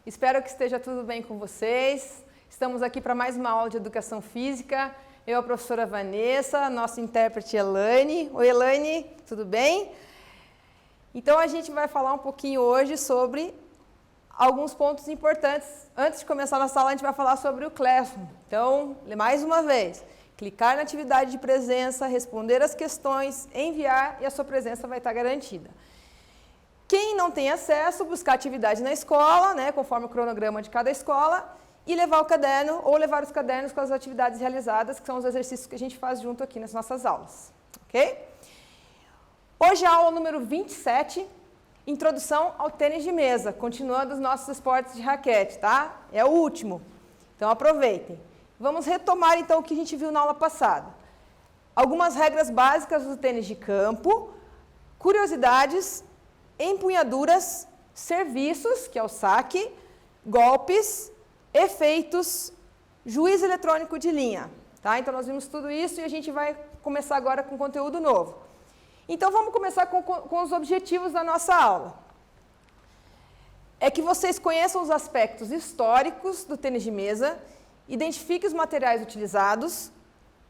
Espero que esteja tudo bem com vocês. Estamos aqui para mais uma aula de Educação Física. Eu, a professora Vanessa, nossa intérprete Elaine. Oi, Elaine, tudo bem? Então, a gente vai falar um pouquinho hoje sobre alguns pontos importantes. Antes de começar a nossa aula, a gente vai falar sobre o Classroom. Então, mais uma vez, clicar na atividade de presença, responder as questões, enviar e a sua presença vai estar garantida. Quem não tem acesso, buscar atividade na escola, né, conforme o cronograma de cada escola, e levar o caderno ou levar os cadernos com as atividades realizadas, que são os exercícios que a gente faz junto aqui nas nossas aulas. Ok? Hoje a aula número 27, Introdução ao Tênis de Mesa, continuando os nossos esportes de raquete, tá? É o último, então aproveitem. Vamos retomar então o que a gente viu na aula passada. Algumas regras básicas do tênis de campo, curiosidades, empunhaduras, serviços, que é o saque, golpes, efeitos, juiz eletrônico de linha. Tá? Então, nós vimos tudo isso e a gente vai começar agora com conteúdo novo. Então, vamos começar com os objetivos da nossa aula. É que vocês conheçam os aspectos históricos do tênis de mesa, identifiquem os materiais utilizados,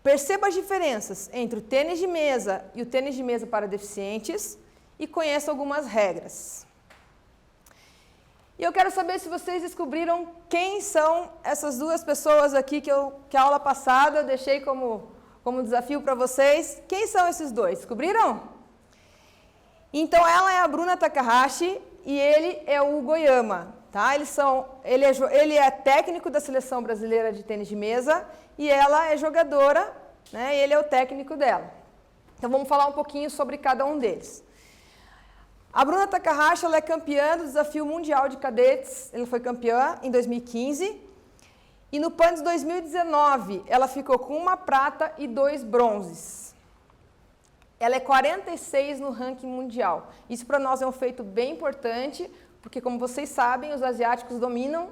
perceba as diferenças entre o tênis de mesa e o tênis de mesa para deficientes, e conheça algumas regras. E eu quero saber se vocês descobriram quem são essas duas pessoas aqui que a aula passada eu deixei como desafio para vocês. Quem são esses dois? Descobriram? Então, ela é a Bruna Takahashi e ele é o Hugo Oyama. Tá? Ele é técnico da Seleção Brasileira de Tênis de Mesa e ela é jogadora, né? E ele é o técnico dela. Então, vamos falar um pouquinho sobre cada um deles. A Bruna Takahashi ela é campeã do Desafio Mundial de Cadetes, ela foi campeã em 2015, e no PAN de 2019 ela ficou com 1 prata e 2 bronzes. Ela é 46 no ranking mundial. Isso para nós é um feito bem importante, porque como vocês sabem, os asiáticos dominam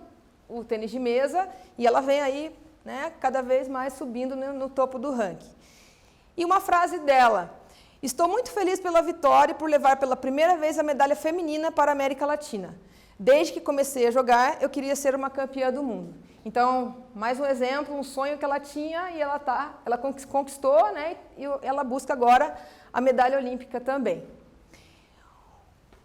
o tênis de mesa, e ela vem aí, né, cada vez mais subindo no topo do ranking. E uma frase dela: estou muito feliz pela vitória e por levar pela primeira vez a medalha feminina para a América Latina. Desde que comecei a jogar, eu queria ser uma campeã do mundo. Então, mais um exemplo, um sonho que ela tinha e ela conquistou, né? E ela busca agora a medalha olímpica também.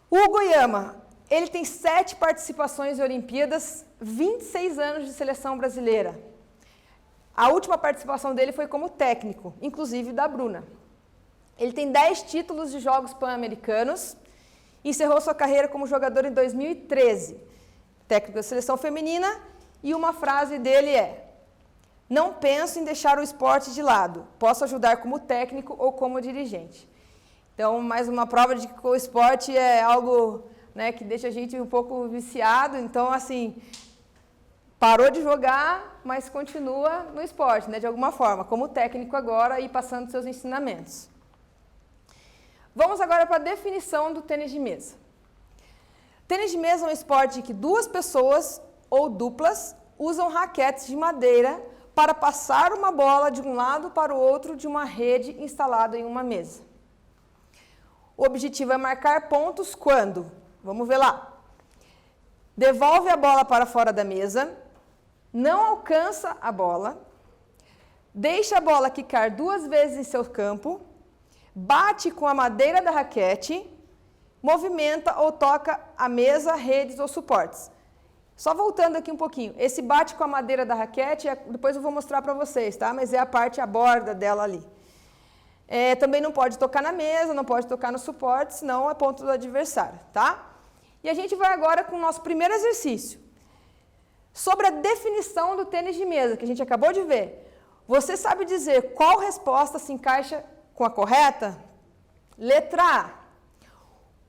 O Hugo Oyama, ele tem 7 participações em Olimpíadas, 26 anos de seleção brasileira. A última participação dele foi como técnico, inclusive da Bruna. Ele tem 10 títulos de Jogos Pan-Americanos e encerrou sua carreira como jogador em 2013. Técnico da seleção feminina, e uma frase dele é: não penso em deixar o esporte de lado, posso ajudar como técnico ou como dirigente. Então, mais uma prova de que o esporte é algo, né, que deixa a gente um pouco viciado. Então, assim, parou de jogar, mas continua no esporte, né, de alguma forma, como técnico agora e passando seus ensinamentos. Vamos agora para a definição do tênis de mesa. Tênis de mesa é um esporte em que 2 pessoas ou duplas usam raquetes de madeira para passar uma bola de um lado para o outro de uma rede instalada em uma mesa. O objetivo é marcar pontos quando, vamos ver lá, devolve a bola para fora da mesa, não alcança a bola, deixa a bola quicar 2 vezes em seu campo, bate com a madeira da raquete, movimenta ou toca a mesa, redes ou suportes. Só voltando aqui um pouquinho, esse bate com a madeira da raquete, depois eu vou mostrar para vocês, tá? Mas é a borda dela ali. Também não pode tocar na mesa, não pode tocar no suporte, senão é ponto do adversário, tá? E a gente vai agora com o nosso primeiro exercício. Sobre a definição do tênis de mesa, que a gente acabou de ver. Você sabe dizer qual resposta se encaixa com a correta? Letra A.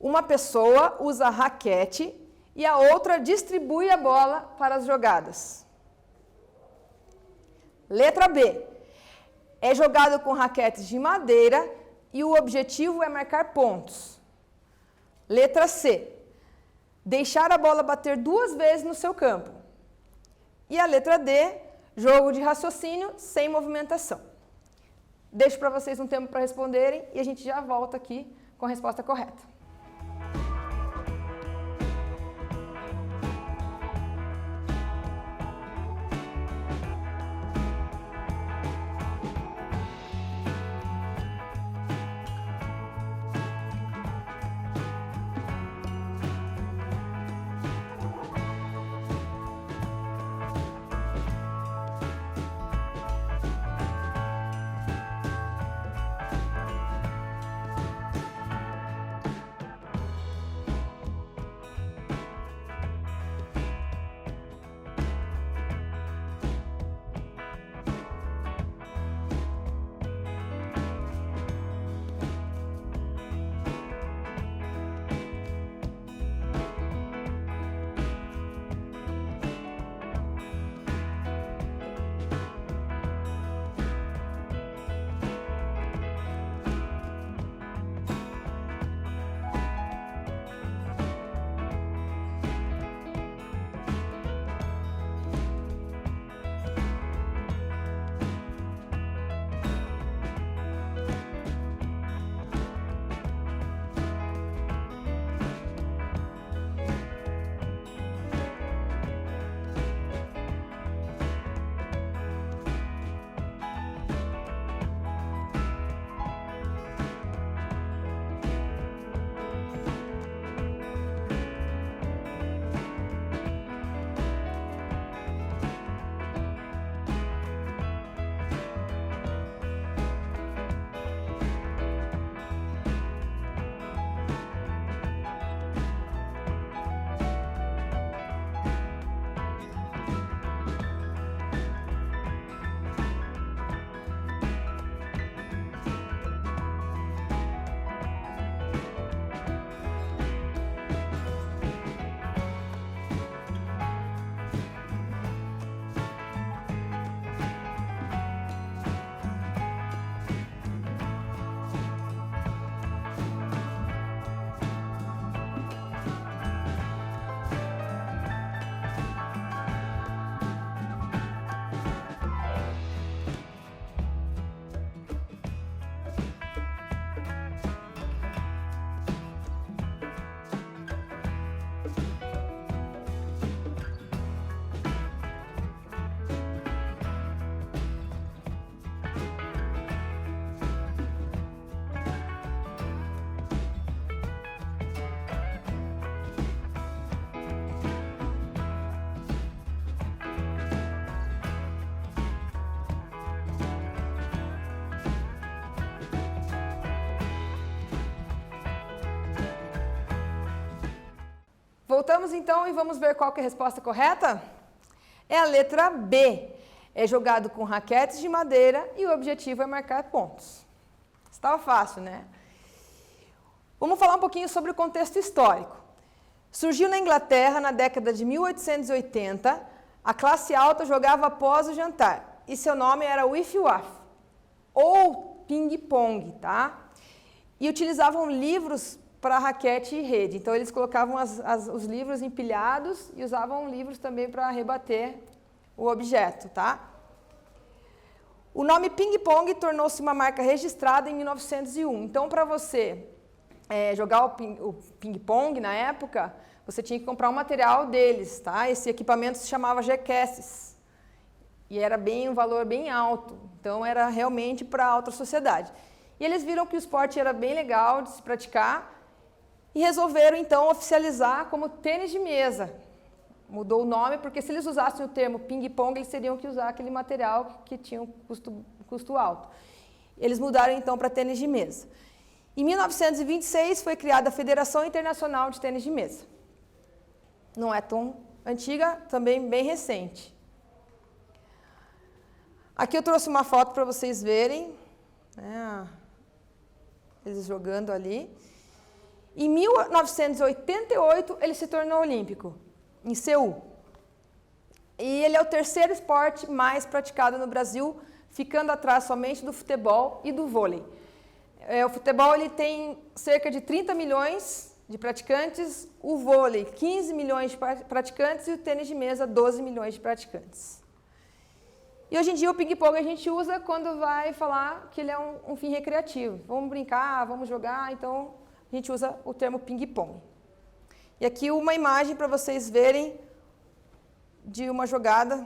Uma pessoa usa a raquete e a outra distribui a bola para as jogadas. Letra B. É jogado com raquetes de madeira e o objetivo é marcar pontos. Letra C. Deixar a bola bater 2 vezes no seu campo. E a letra D. Jogo de raciocínio sem movimentação. Deixo para vocês um tempo para responderem e a gente já volta aqui com a resposta correta. Voltamos então e vamos ver qual que é a resposta correta? É a letra B. É jogado com raquetes de madeira e o objetivo é marcar pontos. Estava fácil, né? Vamos falar um pouquinho sobre o contexto histórico. Surgiu na Inglaterra na década de 1880, a classe alta jogava após o jantar, e seu nome era wiff-waff, ou ping-pong, tá? E utilizavam livros para raquete e rede, então eles colocavam os livros empilhados e usavam livros também para rebater o objeto, tá? O nome ping-pong tornou-se uma marca registrada em 1901, então para você jogar o ping-pong na época, você tinha que comprar um material deles, tá? Esse equipamento se chamava Jacasses e era um valor bem alto, então era realmente para a alta sociedade. E eles viram que o esporte era bem legal de se praticar e resolveram então oficializar como tênis de mesa. Mudou o nome porque se eles usassem o termo ping-pong, eles teriam que usar aquele material que tinha um custo alto. Eles mudaram então para tênis de mesa. Em 1926 foi criada a Federação Internacional de Tênis de Mesa. Não é tão antiga, também bem recente. Aqui eu trouxe uma foto para vocês verem, né, eles jogando ali. Em 1988 ele se tornou olímpico, em Seul. E ele é o terceiro esporte mais praticado no Brasil, ficando atrás somente do futebol e do vôlei. O futebol ele tem cerca de 30 milhões de praticantes, o vôlei 15 milhões de praticantes e o tênis de mesa 12 milhões de praticantes. E hoje em dia o ping-pong a gente usa quando vai falar que ele é um fim recreativo. Vamos brincar, vamos jogar, então a gente usa o termo ping-pong. E aqui uma imagem para vocês verem de uma jogada.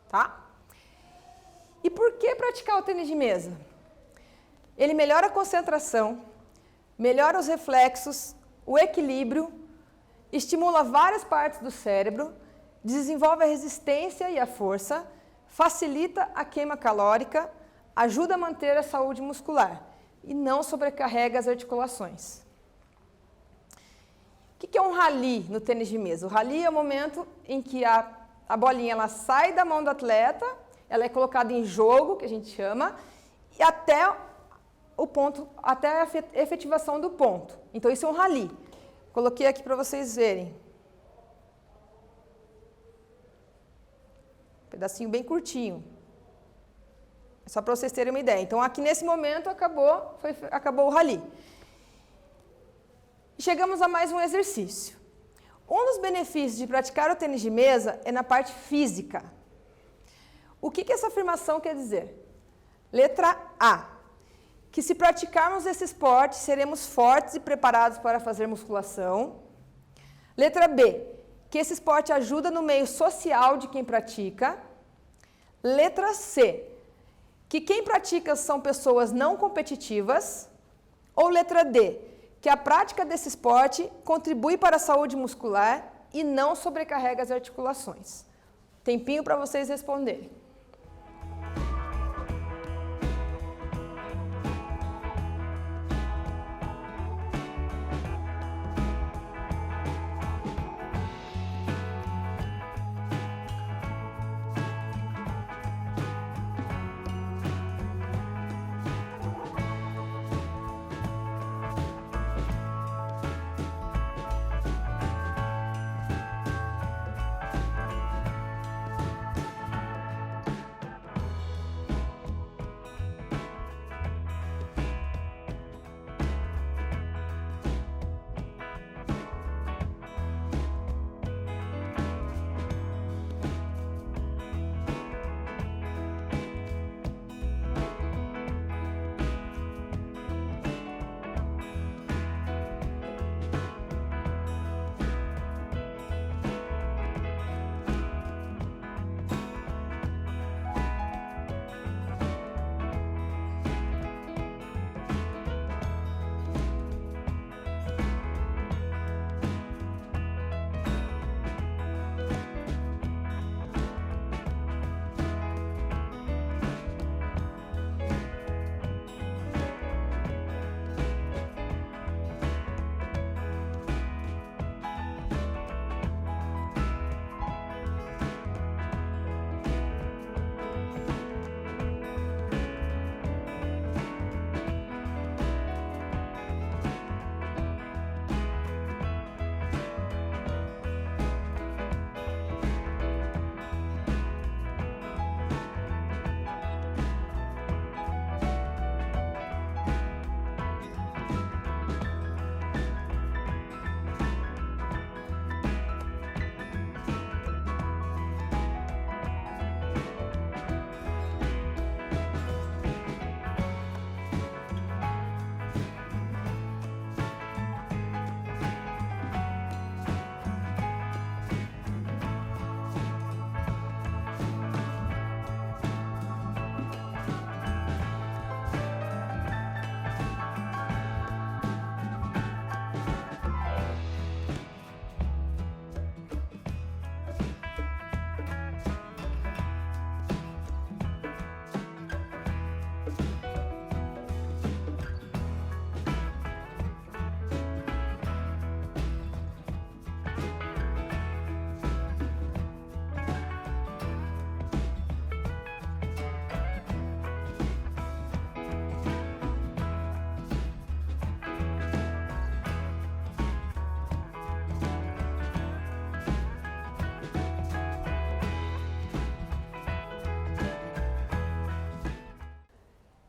Tá? E por que praticar o tênis de mesa? Ele melhora a concentração, melhora os reflexos, o equilíbrio, estimula várias partes do cérebro, desenvolve a resistência e a força, facilita a queima calórica, ajuda a manter a saúde muscular e não sobrecarrega as articulações. O que é um rally no tênis de mesa? O rally é o momento em que a bolinha ela sai da mão do atleta, ela é colocada em jogo, que a gente chama, e até o ponto, até a efetivação do ponto. Então isso é um rally. Coloquei aqui para vocês verem. Um pedacinho bem curtinho. É só para vocês terem uma ideia. Então aqui nesse momento acabou o rally. E chegamos a mais um exercício. Um dos benefícios de praticar o tênis de mesa é na parte física. O que essa afirmação quer dizer? Letra A. Que se praticarmos esse esporte, seremos fortes e preparados para fazer musculação. Letra B. Que esse esporte ajuda no meio social de quem pratica. Letra C. Que quem pratica são pessoas não competitivas. Ou letra D. Que a prática desse esporte contribui para a saúde muscular e não sobrecarrega as articulações. Tempinho para vocês responderem.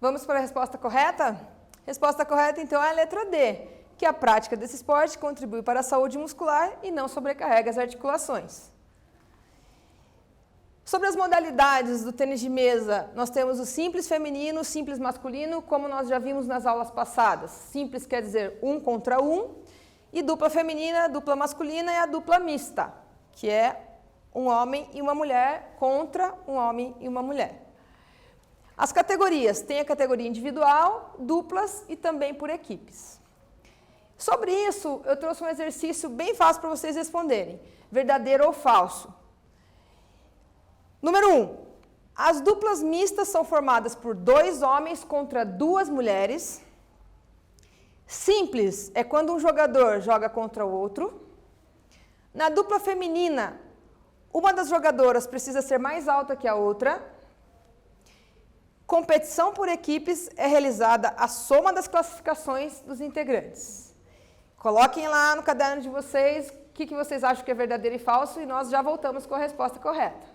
Vamos para a resposta correta? Resposta correta, então, é a letra D, que a prática desse esporte contribui para a saúde muscular e não sobrecarrega as articulações. Sobre as modalidades do tênis de mesa, nós temos o simples feminino, o simples masculino, como nós já vimos nas aulas passadas. Simples quer dizer 1 contra 1, e dupla feminina, dupla masculina é a dupla mista, que é um homem e uma mulher contra um homem e uma mulher. As categorias, tem a categoria individual, duplas e também por equipes. Sobre isso, eu trouxe um exercício bem fácil para vocês responderem. Verdadeiro ou falso? Número 1. As duplas mistas são formadas por 2 homens contra 2 mulheres. Simples é quando um jogador joga contra o outro. Na dupla feminina, uma das jogadoras precisa ser mais alta que a outra. Competição por equipes é realizada a soma das classificações dos integrantes. Coloquem lá no caderno de vocês o que vocês acham que é verdadeiro e falso e nós já voltamos com a resposta correta.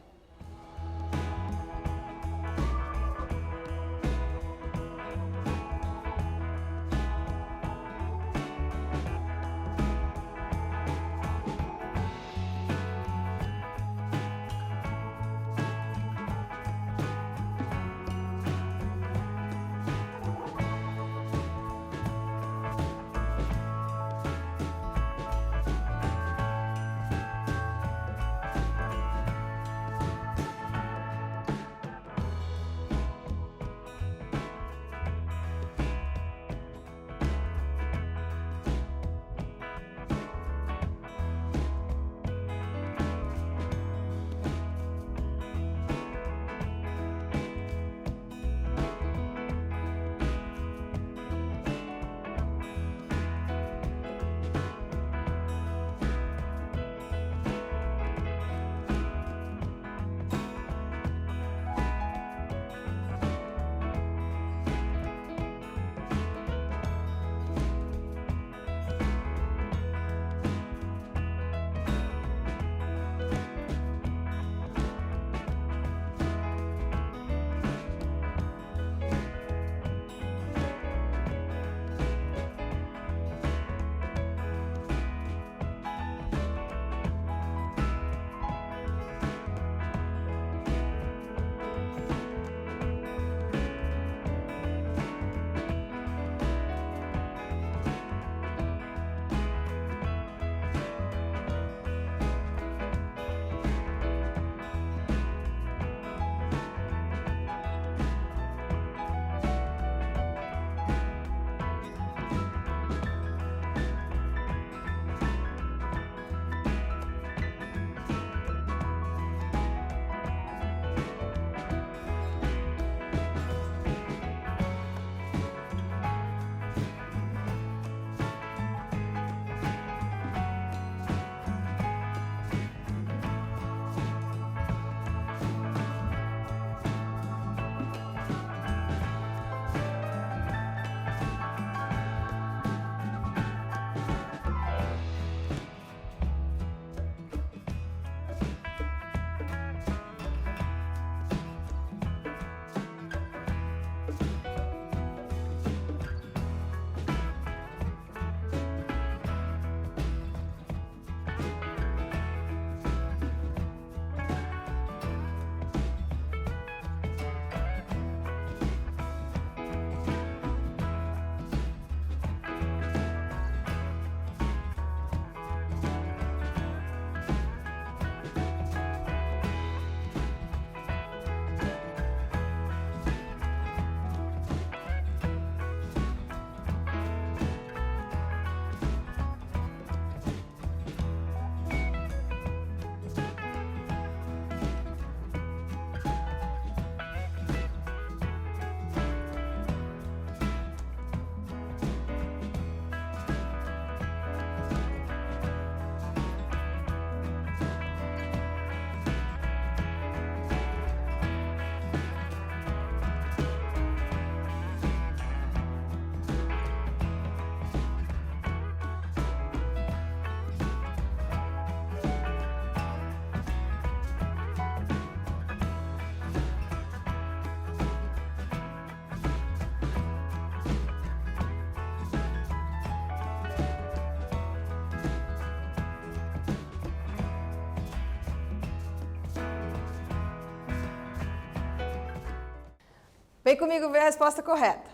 Vem comigo ver a resposta correta.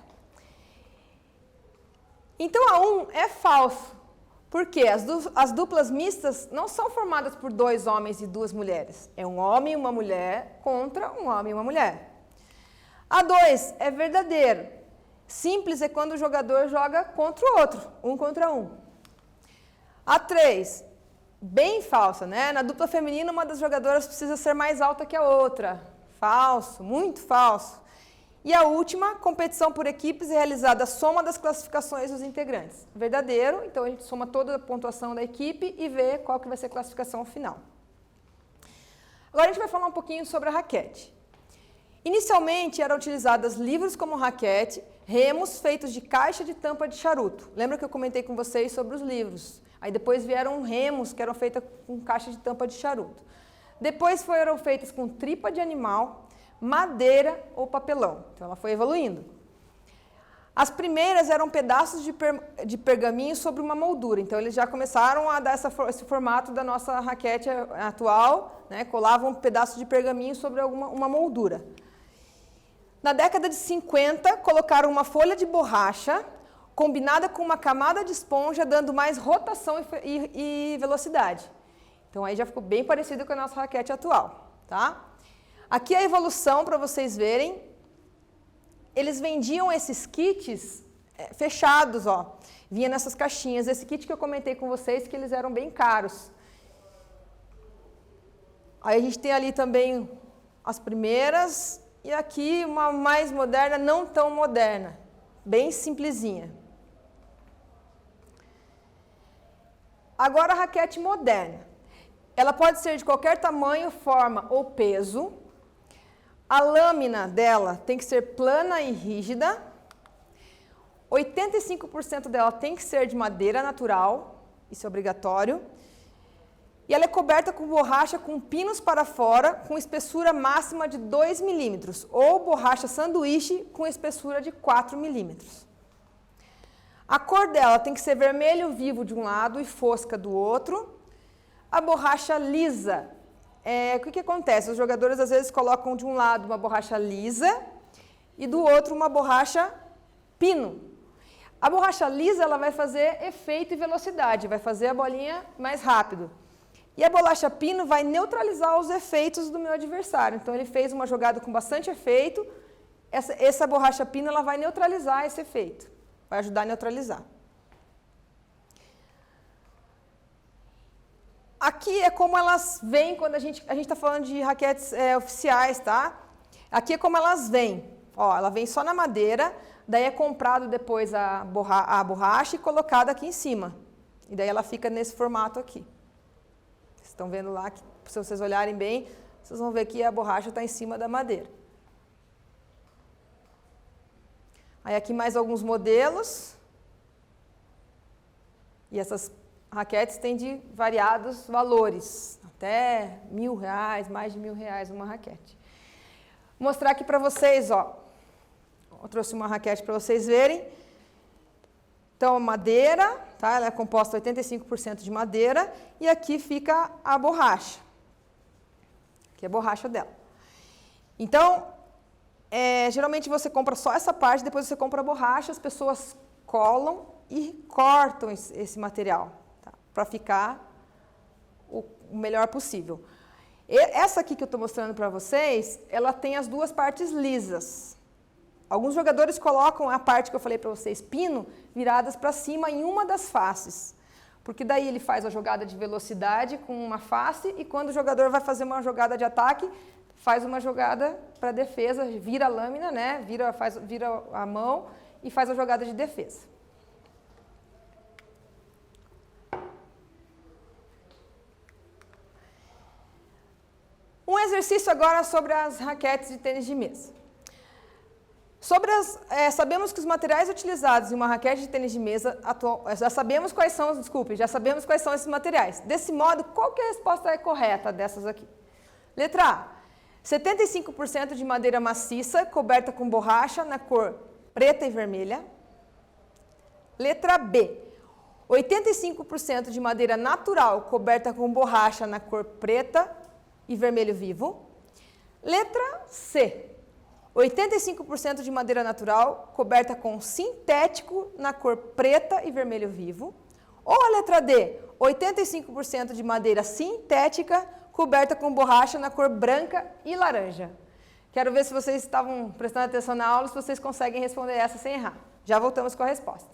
Então, a 1 é falso. Por quê? As duplas mistas não são formadas por 2 homens e 2 mulheres. É um homem e uma mulher contra um homem e uma mulher. A 2 é verdadeiro. Simples é quando o jogador joga contra o outro, 1 contra 1. A 3, bem falsa, né? Na dupla feminina, uma das jogadoras precisa ser mais alta que a outra. Falso, muito falso. E a última, competição por equipes é realizada a soma das classificações dos integrantes. Verdadeiro, então a gente soma toda a pontuação da equipe e vê qual que vai ser a classificação final. Agora a gente vai falar um pouquinho sobre a raquete. Inicialmente eram utilizados livros como raquete, remos feitos de caixa de tampa de charuto. Lembra que eu comentei com vocês sobre os livros? Aí depois vieram remos que eram feitos com caixa de tampa de charuto. Depois foram feitas com tripa de animal, madeira ou papelão. Então ela foi evoluindo. As primeiras eram pedaços de pergaminho sobre uma moldura. Então eles já começaram a dar esse formato da nossa raquete atual, né? Colavam pedaços de pergaminho sobre uma moldura. Na década de 50, colocaram uma folha de borracha combinada com uma camada de esponja, dando mais rotação e velocidade. Então aí já ficou bem parecido com a nossa raquete atual, tá? Aqui a evolução, para vocês verem, eles vendiam esses kits fechados, ó, vinha nessas caixinhas. Esse kit que eu comentei com vocês, que eles eram bem caros. Aí a gente tem ali também as primeiras, e aqui uma mais moderna, não tão moderna, bem simplesinha. Agora a raquete moderna. Ela pode ser de qualquer tamanho, forma ou peso. A lâmina dela tem que ser plana e rígida. 85% dela tem que ser de madeira natural, isso é obrigatório. E ela é coberta com borracha com pinos para fora, com espessura máxima de 2 milímetros, ou borracha sanduíche com espessura de 4 milímetros. A cor dela tem que ser vermelho vivo de um lado e fosca do outro. A borracha lisa. O que acontece? Os jogadores às vezes colocam de um lado uma borracha lisa e do outro uma borracha pino. A borracha lisa ela vai fazer efeito e velocidade, vai fazer a bolinha mais rápido. E a borracha pino vai neutralizar os efeitos do meu adversário. Então ele fez uma jogada com bastante efeito, essa borracha pino ela vai neutralizar esse efeito, vai ajudar a neutralizar. Aqui é como elas vêm quando a gente está falando de raquetes oficiais, tá? Aqui é como elas vêm. Ó, ela vem só na madeira, daí é comprado depois a borracha e colocada aqui em cima. E daí ela fica nesse formato aqui. Vocês estão vendo lá, que, se vocês olharem bem, vocês vão ver que a borracha está em cima da madeira. Aí aqui mais alguns modelos. E essas raquetes têm de variados valores, até R$1.000, mais de R$1.000 uma raquete. Vou mostrar aqui para vocês, ó. Eu trouxe uma raquete para vocês verem. Então, madeira, tá? Ela é composta 85% de madeira e aqui fica a borracha. Aqui é a borracha dela. Então, geralmente você compra só essa parte, depois você compra a borracha, as pessoas colam e cortam esse material, para ficar o melhor possível. Essa aqui que eu estou mostrando para vocês, ela tem as duas partes lisas. Alguns jogadores colocam a parte que eu falei para vocês, pino, viradas para cima em uma das faces. Porque daí ele faz a jogada de velocidade com uma face e quando o jogador vai fazer uma jogada de ataque, faz uma jogada para defesa, vira a lâmina, né? Vira a mão e faz a jogada de defesa. Um exercício agora sobre as raquetes de tênis de mesa. Sabemos que os materiais utilizados em uma raquete de tênis de mesa atual, já sabemos quais são esses materiais. Desse modo, qual que é a resposta correta dessas aqui? Letra A, 75% de madeira maciça coberta com borracha na cor preta e vermelha. Letra B, 85% de madeira natural coberta com borracha na cor preta e vermelho vivo. Letra C, 85% de madeira natural coberta com sintético na cor preta e vermelho vivo. Ou a letra D, 85% de madeira sintética coberta com borracha na cor branca e laranja. Quero ver se vocês estavam prestando atenção na aula, se vocês conseguem responder essa sem errar. Já voltamos com a resposta.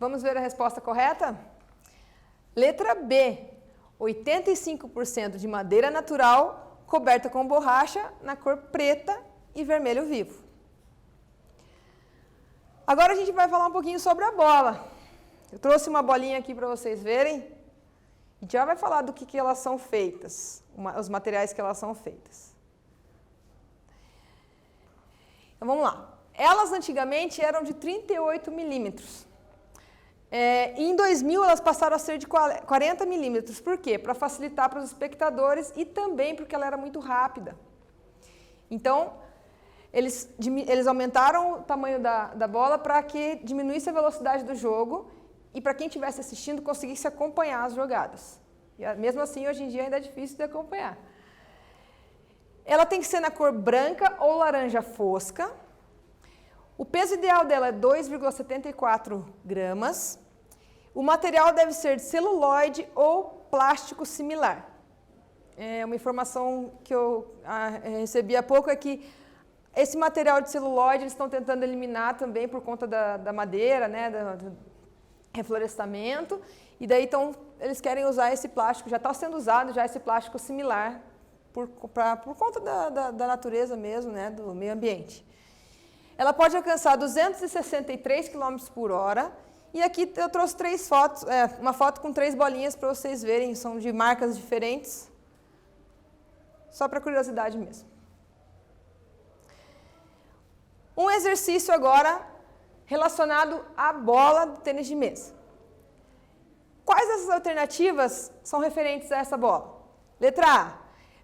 Vamos ver a resposta correta? Letra B, 85% de madeira natural coberta com borracha na cor preta e vermelho vivo. Agora a gente vai falar um pouquinho sobre a bola. Eu trouxe uma bolinha aqui para vocês verem. A gente já vai falar do que elas são feitas, os materiais que elas são feitas. Então vamos lá. Elas antigamente eram de 38 milímetros. Em 2000 elas passaram a ser de 40 milímetros. Por quê? Para facilitar para os espectadores e também porque ela era muito rápida. Então, eles aumentaram o tamanho da bola para que diminuísse a velocidade do jogo e para quem estivesse assistindo conseguisse acompanhar as jogadas. E mesmo assim, hoje em dia ainda é difícil de acompanhar. Ela tem que ser na cor branca ou laranja fosca. O peso ideal dela é 2,74 gramas. O material deve ser de celuloide ou plástico similar. Uma informação que eu recebi há pouco é que esse material de celuloide eles estão tentando eliminar também por conta da madeira, né, do reflorestamento. E daí eles querem usar esse plástico, já está sendo usado já esse plástico similar por conta da natureza mesmo, né, do meio ambiente. Ela pode alcançar 263 km por hora. E aqui eu trouxe 3 fotos, uma foto com 3 bolinhas para vocês verem, são de marcas diferentes. só para curiosidade mesmo. Um exercício agora relacionado à bola do tênis de mesa. Quais dessas alternativas são referentes a essa bola? Letra A,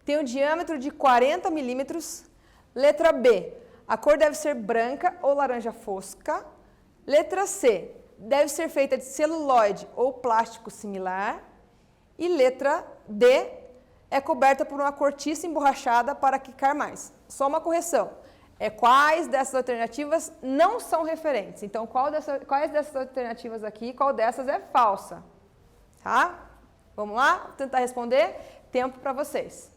tem um diâmetro de 40 milímetros. Letra B, a cor deve ser branca ou laranja fosca. Letra C, deve ser feita de celulóide ou plástico similar. E letra D, é coberta por uma cortiça emborrachada para quicar mais. Só uma correção. Quais dessas alternativas não são referentes. Então, quais dessas alternativas aqui, qual dessas é falsa? Tá? Vamos lá? Vou tentar responder. Tempo para vocês.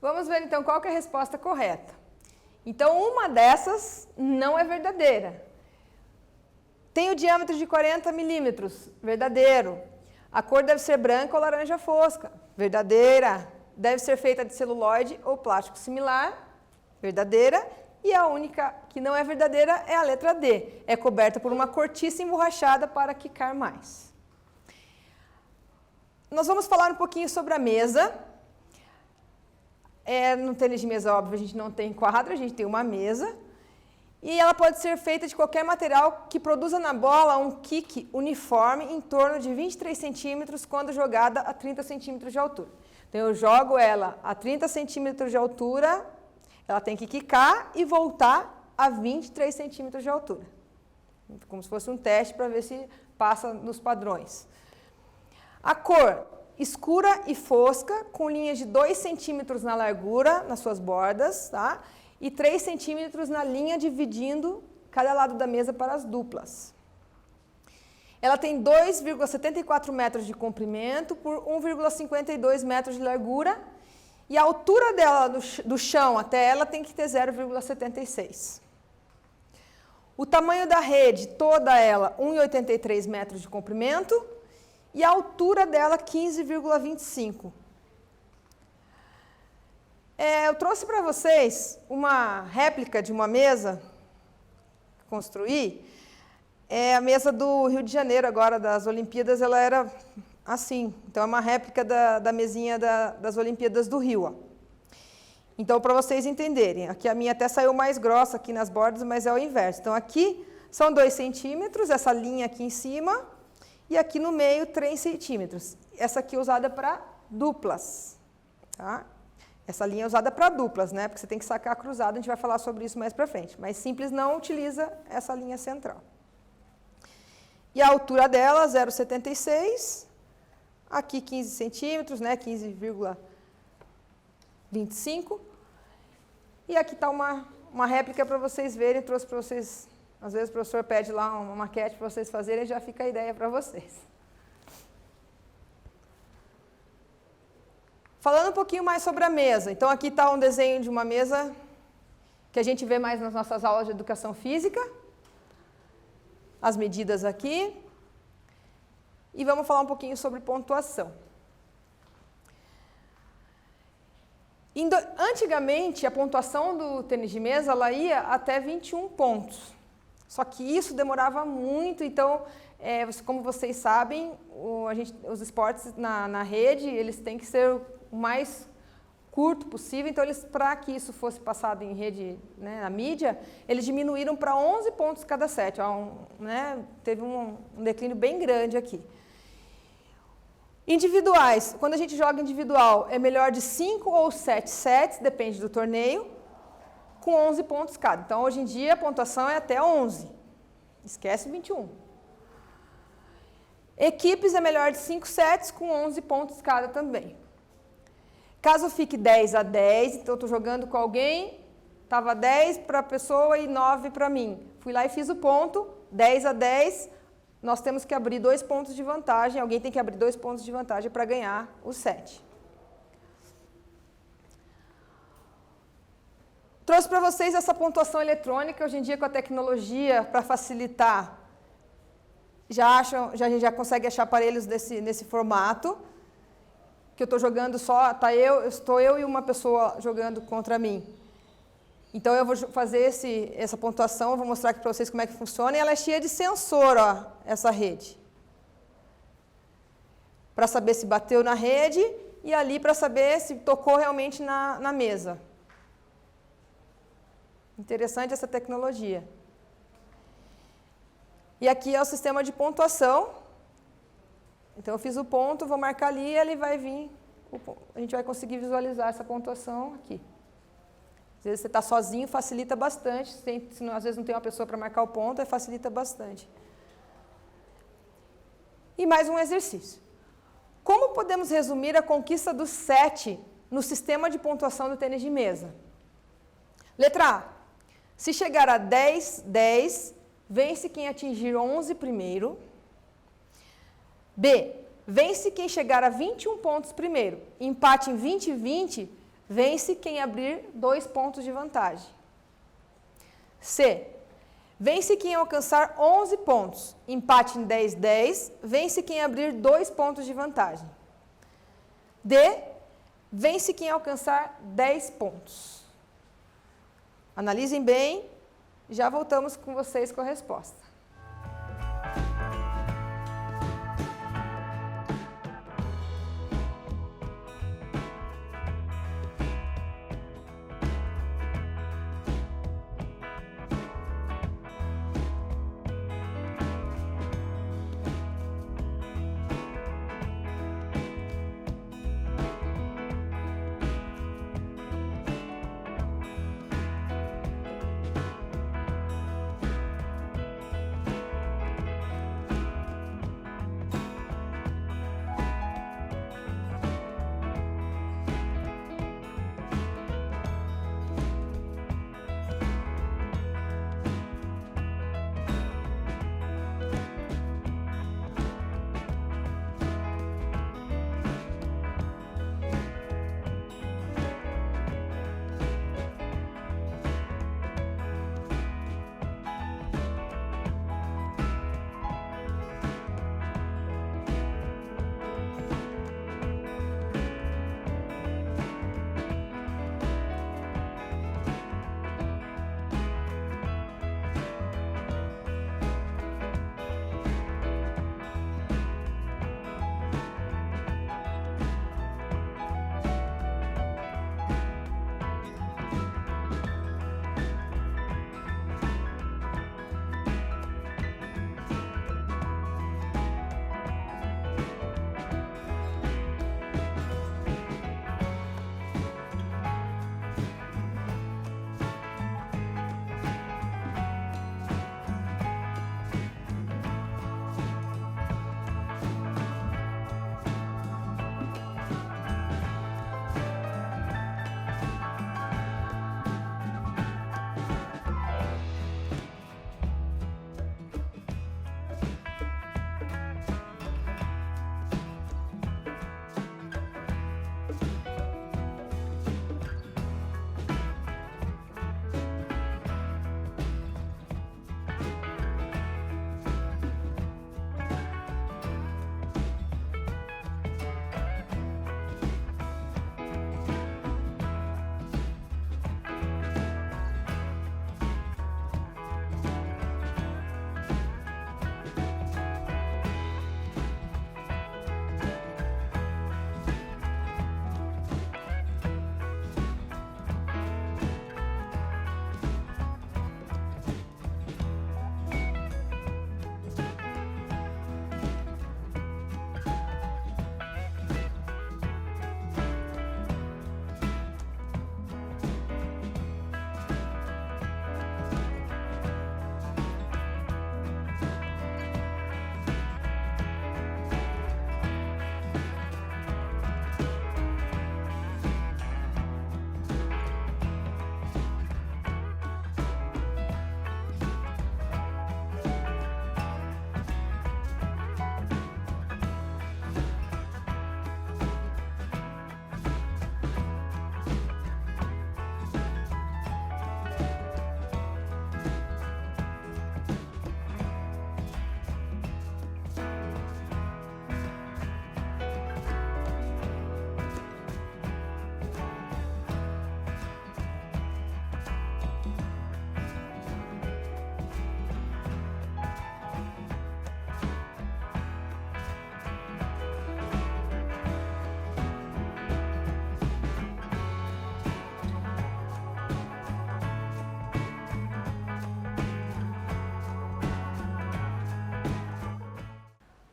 Vamos ver então qual que é a resposta correta. Então, uma dessas não é verdadeira. Tem o diâmetro de 40 milímetros, verdadeiro. A cor deve ser branca ou laranja fosca, verdadeira. Deve ser feita de celulóide ou plástico similar, verdadeira. E a única que não é verdadeira é a letra D. É coberta por uma cortiça emborrachada para quicar mais. Nós vamos falar um pouquinho sobre a mesa. No tênis de mesa, óbvio, a gente não tem quadra, a gente tem uma mesa. E ela pode ser feita de qualquer material que produza na bola um kick uniforme em torno de 23 centímetros quando jogada a 30 centímetros de altura. Então, eu jogo ela a 30 centímetros de altura, ela tem que quicar e voltar a 23 centímetros de altura. Como se fosse um teste para ver se passa nos padrões. A cor escura e fosca, com linhas de 2 centímetros na largura, nas suas bordas, tá? E 3 centímetros na linha dividindo cada lado da mesa para as duplas. Ela tem 2,74 metros de comprimento por 1,52 metros de largura. E a altura dela do chão até ela tem que ter 0,76. O tamanho da rede, toda ela, 1,83 metros de comprimento. E a altura dela, 15,25. Eu trouxe para vocês uma réplica de uma mesa que construí. A mesa do Rio de Janeiro, agora, das Olimpíadas, ela era assim. Então, é uma réplica da mesinha das Olimpíadas do Rio. Ó. Então, para vocês entenderem, aqui a minha até saiu mais grossa aqui nas bordas, mas é o inverso. Então, aqui são 2 centímetros, essa linha aqui em cima, e aqui no meio 3 centímetros. Essa aqui é usada para duplas. Tá? Essa linha é usada para duplas, né? Porque você tem que sacar cruzado, a gente vai falar sobre isso mais para frente. Mas simples não utiliza essa linha central. E a altura dela, 0,76. Aqui 15 centímetros, né? 15,25. E aqui está uma réplica para vocês verem. Trouxe para vocês, às vezes o professor pede lá uma maquete para vocês fazerem, já fica a ideia para vocês. Falando um pouquinho mais sobre a mesa. Então, aqui está um desenho de uma mesa que a gente vê mais nas nossas aulas de educação física. As medidas aqui. E vamos falar um pouquinho sobre pontuação. Antigamente, a pontuação do tênis de mesa ela ia até 21 pontos. Só que isso demorava muito, então, como vocês sabem, os esportes na rede, eles têm que ser o mais curto possível. Então, para que isso fosse passado em rede, né, na mídia, eles diminuíram para 11 pontos cada set. Teve um declínio bem grande aqui. Individuais, quando a gente joga individual, é melhor de 5 ou 7 sets, depende do torneio, com 11 pontos cada. Então, hoje em dia, a pontuação é até 11. Esquece 21. Equipes é melhor de 5 sets, com 11 pontos cada também. Caso fique 10 a 10, então eu estou jogando com alguém, estava 10 para a pessoa e 9 para mim. Fui lá e fiz o ponto, 10 a 10, nós temos que abrir 2 pontos de vantagem, alguém tem que abrir 2 pontos de vantagem para ganhar o set. Trouxe para vocês essa pontuação eletrônica, hoje em dia com a tecnologia, para facilitar, já consegue achar aparelhos nesse formato, que eu estou jogando só, estou eu e uma pessoa jogando contra mim. Então, eu vou fazer essa pontuação, eu vou mostrar aqui para vocês como é que funciona, e ela é cheia de sensor, ó, essa rede. Para saber se bateu na rede, e ali para saber se tocou realmente na mesa. Interessante essa tecnologia. E aqui é o sistema de pontuação. Então, eu fiz o ponto, vou marcar ali e ele vai vir. A gente vai conseguir visualizar essa pontuação aqui. Às vezes você está sozinho, facilita bastante. Às vezes não tem uma pessoa para marcar o ponto, facilita bastante. E mais um exercício. Como podemos resumir a conquista do set no sistema de pontuação do tênis de mesa? Letra A. Se chegar a 10, 10, vence quem atingir 11 primeiro. B. Vence quem chegar a 21 pontos primeiro. Empate em 20 20, vence quem abrir 2 pontos de vantagem. C. Vence quem alcançar 11 pontos. Empate em 10 10, vence quem abrir 2 pontos de vantagem. D. Vence quem alcançar 10 pontos. Analisem bem, já voltamos com vocês com a resposta.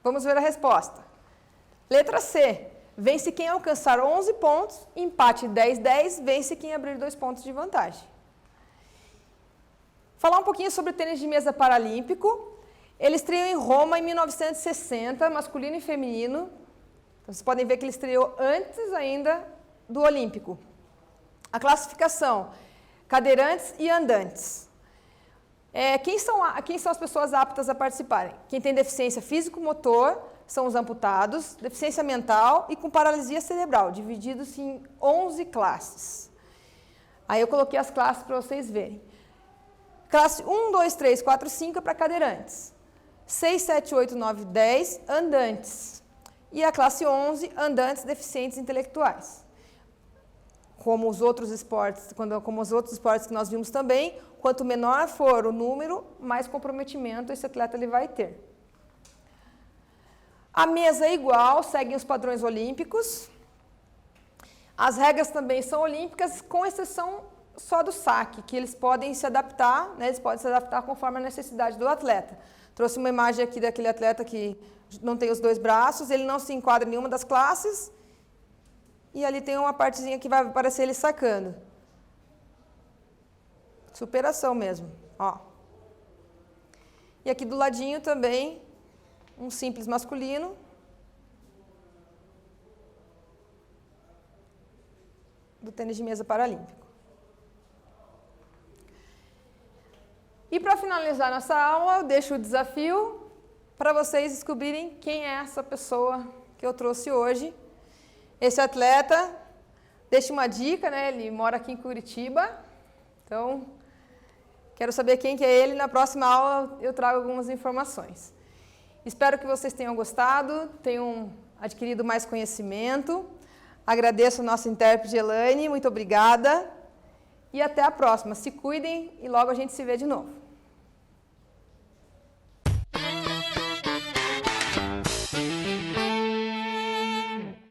Vamos ver a resposta. Letra C. Vence quem alcançar 11 pontos, empate 10-10, vence quem abrir 2 pontos de vantagem. Falar um pouquinho sobre o tênis de mesa paralímpico. Ele estreou em Roma em 1960, masculino e feminino. Então, vocês podem ver que ele estreou antes ainda do Olímpico. A classificação, cadeirantes e andantes. Quem são as pessoas aptas a participarem? Quem tem deficiência físico-motor são os amputados, deficiência mental e com paralisia cerebral, divididos em 11 classes. Aí eu coloquei as classes para vocês verem. Classe 1, 2, 3, 4, 5 é para cadeirantes. 6, 7, 8, 9, 10, andantes. E a classe 11, andantes deficientes intelectuais. Como os outros esportes que nós vimos também, quanto menor for o número, mais comprometimento esse atleta ele vai ter. A mesa é igual, seguem os padrões olímpicos. As regras também são olímpicas, com exceção só do saque, que eles podem se adaptar, né, eles podem se adaptar conforme a necessidade do atleta. Trouxe uma imagem aqui daquele atleta que não tem os 2 braços, ele não se enquadra em nenhuma das classes, e ali tem uma partezinha que vai aparecer ele sacando. Superação mesmo, ó. E aqui do ladinho também, um simples masculino. Do tênis de mesa paralímpico. E para finalizar nossa aula, eu deixo o desafio para vocês descobrirem quem é essa pessoa que eu trouxe hoje. Esse atleta, deixa uma dica, né? Ele mora aqui em Curitiba, então quero saber quem que é ele. Na próxima aula eu trago algumas informações. Espero que vocês tenham gostado, tenham adquirido mais conhecimento. Agradeço a nossa intérprete Elaine, muito obrigada. E até a próxima. Se cuidem e logo a gente se vê de novo.